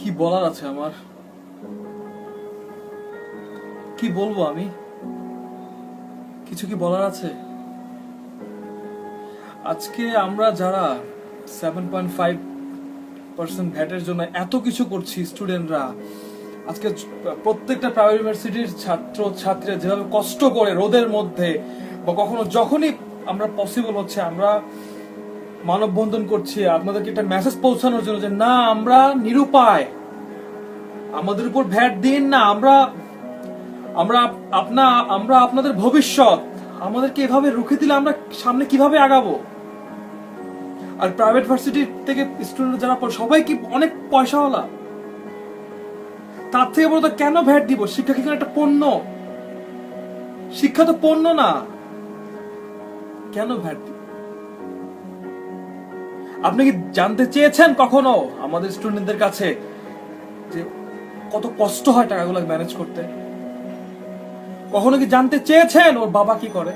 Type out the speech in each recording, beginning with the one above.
কি বলার আছে আমার, কি বলবো আমি? কিছু কি বলার আছে? আজকে আমরা যারা 7.5% ভ্যাটের জন্য এত কিছু করছি স্টুডেন্টরা, আজকে প্রত্যেকটা প্রাইভেট ইউনিভার্সিটির ছাত্র ছাত্রীরা যেভাবে কষ্ট করে রোদের মধ্যে বা কখনো যখনই আমরা পসিবল হচ্ছে আমরা মানববন্ধন করছি আপনাদেরকে একটা মেসেজ পৌঁছানোর জন্য যে না, আমরা নিরুপায়, আমাদের উপর ভ্যাট দিন না, আমরা আমরা আমরা আপনাদের ভবিষ্যৎ, আমাদেরকে এভাবে রুখে দিলে আমরা সামনে কিভাবে আগাবো? আর প্রাইভেট ভার্সিটি থেকে স্টুডেন্ট যারা পড়ে সবাই কি অনেক পয়সাওয়ালা? তার থেকে বলতো কেন ভ্যাট দিব? শিক্ষা কি একটা পণ্য? শিক্ষা তো পণ্য না, কেন ভ্যাট দিব? আপনি কি জানতে চেয়েছেন কখনো আমাদের স্টুডেন্টদের কাছে যে কত কষ্ট হয় টাকাগুলো ম্যানেজ করতে? কখনো কি জানতে চেয়েছেন ওর বাবা কি করে?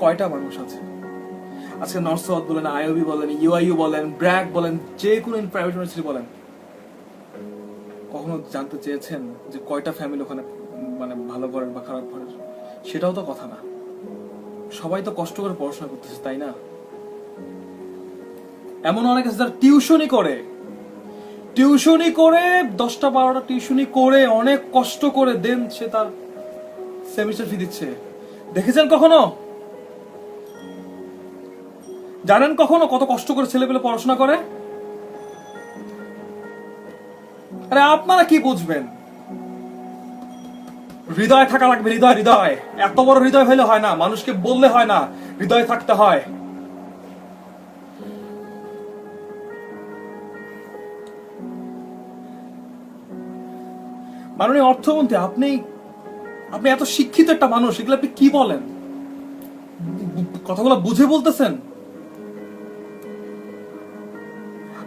কয়টা মানুষ আছে আজকে নর্থ সাউথ বলেন, আইওবি বলেন, ইউআইইউ বলেন, ব্র্যাক বলেন, যে কোনো প্রাইভেট ইউনিভার্সিটি বলেন, কখনো জানতে চেয়েছেন যে কয়টা ফ্যামিলি ওখানে মানে ভালো ঘরের বা খারাপ ঘরের? সেটাও তো কথা না। সবাই তো কষ্ট করে পড়াশোনা করতেছে, তাই না? এমন অনেক আছে যারা টিউশনি করে 10টা 12টা টিউশনি করে অনেক কষ্ট করে দেন সে তার সেমিস্টার ফি দিচ্ছে। দেখেছেন কখনো? জানেন কখনো কত কষ্ট করে ছেলেপেলে পড়াশোনা করে? আরে আপনারা কি বুঝবেন? হৃদয় থাকা লাগবে, হৃদয় হৃদয়। এত বড় হৃদয় হইলে হয় না, মানুষকে বললে হয় না, হৃদয় থাকতে হয়। মাননীয় অর্থমন্ত্রী, আপনি আপনি এত শিক্ষিত একটা মানুষ, এগুলো আপনি কি বলেন? কথাগুলো বুঝে বলতেছেন?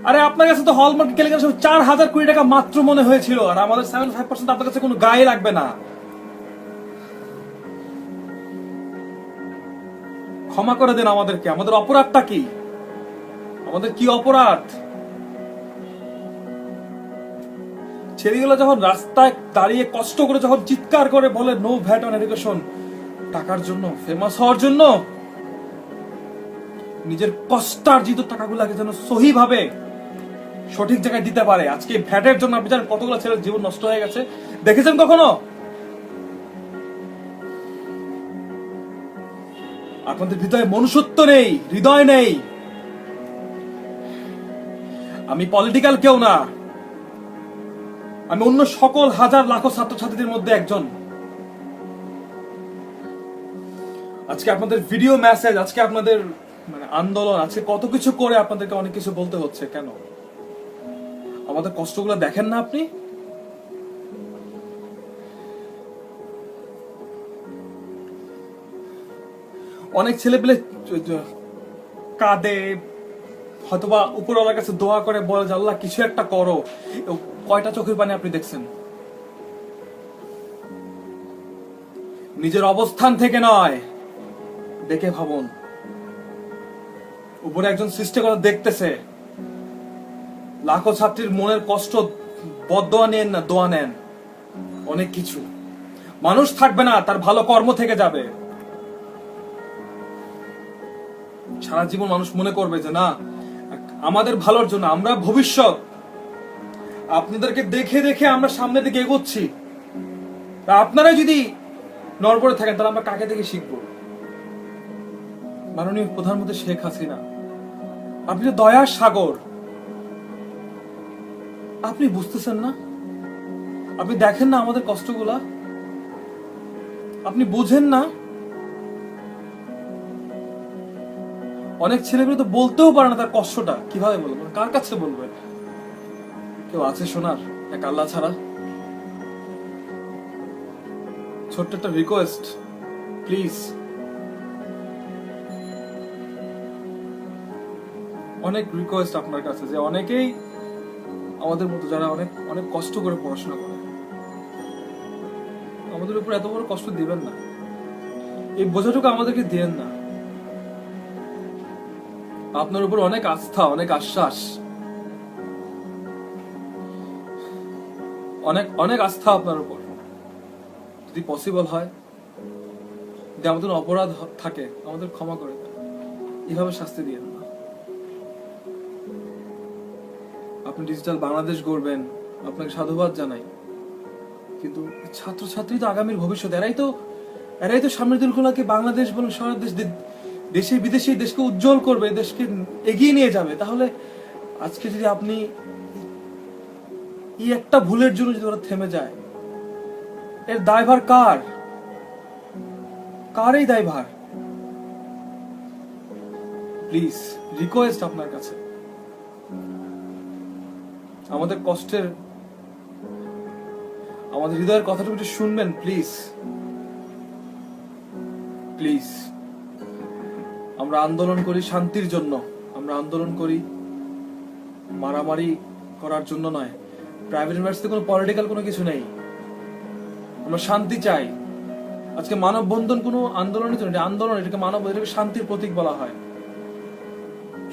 আরে আপনার কাছে তো হলমার্ক কেলেঙ্কারি 4,000 কোটি টাকা মাত্র মনে হয়েছিল, আর আমাদের 75% আপনার কাছে কোনো গায়ে লাগবে না। ক্ষমা করে দেন আমাদেরকে। আমাদের অপরাধটা কি? আমাদের কি অপরাধ? ছেলেগুলো যখন রাস্তায় দাঁড়িয়ে কষ্ট করে যখন চিৎকার করে বলে নো ভ্যাট অন এডুকেশন, টাকার জন্য, ফেমাস হওয়ার জন্য, নিজের কষ্টার্জিত টাকাগুলোকে যেন সহি ভাবে সঠিক জায়গায় দিতে পারে। আজকে ভ্যাটের জন্য আপনি জানেন কতগুলো ছেলের জীবন নষ্ট হয়ে গেছে? দেখেছেন কখনো? আপনাদের ভিতরে মনুষ্যত্ব নেই, হৃদয় নেই। আমি পলিটিক্যাল কেউ না, আমি অন্য সকল হাজার লাখো ছাত্রছাত্রীদের মধ্যে একজন। আজকে আপনাদের ভিডিও মেসেজ, আজকে আপনাদের মানে আন্দোলন, আজকে কত কিছু করে আপনাদেরকে অনেক কিছু বলতে হচ্ছে কেন? আমাদের কষ্টগুলো দেখেন না আপনি? অনেক ছেলে পেলে কাঁদে, হয়তোবা উপরওয়ালার কাছে দোয়া করে, বলে যে আল্লাহ কিছু একটা করো। কয়টা চোখের পানি আপনি দেখছেন? নিজের অবস্থান থেকে নয়, দেখে ভাবুন। উপরে একজন সৃষ্টিকর্তা দেখতেছে, লাখো ছাত্রীর মনের কষ্ট, বদদোয়া নেন না, দোয়া নেন। অনেক কিছু মানুষ থাকবে না, তার ভালো কর্ম থেকে যাবে। সারা জীবন মানুষ মনে করবে যে না, আমাদের ভালোর জন্য, আমরা ভবিষ্যৎ, আপনাদেরকে দেখে দেখে আমরা সামনের দিকে এগোচ্ছি। আপনারা যদি নড়বড়ে থাকেন তাহলে আমরা কাকে দেখে শিখবো? মাননীয় প্রধানমন্ত্রী শেখ হাসিনা, আপনি তো দয়ার সাগর, আপনি বুঝতেছেন না? আপনি দেখেন না আমাদের কষ্টগুলা? আপনি বুঝেন না? অনেক ছেলেগুলো তো বলতেও পারে না তার কষ্টটা, কিভাবে বলবো, কার কাছে বলবে? কেউ আছে শোনার এক আল্লাহ ছাড়া? ছোট্ট একটা রিকোয়েস্ট, প্লিজ, অনেক রিকোয়েস্ট আপনার কাছে, যে অনেকেই আমাদের মতো যারা অনেক অনেক কষ্ট করে পড়াশোনা করে, আমাদের উপর এত বড় কষ্ট দিবেন না, এই বোঝাটুকু আমাদেরকে দিবেন না। আপনার উপর অনেক আস্থা, অনেক আশ্বাস, অনেক অনেক আস্থা আপনার উপর। যদি পসিবল হয়, যদি আমাদের অপরাধ থাকে আমাদের ক্ষমা করে দেন, এভাবে শাস্তি দিয়েন না। আপনি ডিজিটাল বাংলাদেশ গড়বেন, আপনাকে সাধুবাদ জানাই, কিন্তু ছাত্রছাত্রী তো আগামীর ভবিষ্যৎ। এরাই তো সামনের দিনগুলোকে বাংলাদেশ বলুন সারা দেশে বিদেশে দেশকে উজ্জ্বল করবে, দেশকে এগিয়ে নিয়ে যাবে। তাহলে আজকে যদি আপনি এই একটা ভুলের জন্য যদি ওরা থেমে যায়, এর দায়ভার কার? এই দায়ভার? প্লিজ রিকোয়েস্ট আপনার কাছে, আমাদের কষ্টের, আমাদের হৃদয়ের কথাটুকু একটু শুনবেন প্লিজ। প্লিজ, আমরা আন্দোলন করি শান্তির জন্য, আমরা আন্দোলন করি মারামারি করার জন্য নয়। প্রাইভেট ইউনিভার্সিটিতে কোনো পলিটিক্যাল কোনো কিছু নেই, আমরা শান্তি চাই। আজকে মানববন্ধন কোনো আন্দোলনের জন্য, এটা আন্দোলন, এটাকে এটাকে শান্তির প্রতীক বলা হয়।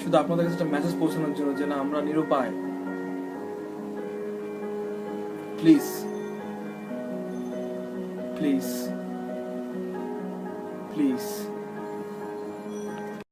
শুধু আপনাদের কাছে একটা মেসেজ পৌঁছানোর জন্য যে না, আমরা নিরুপায়। Please please please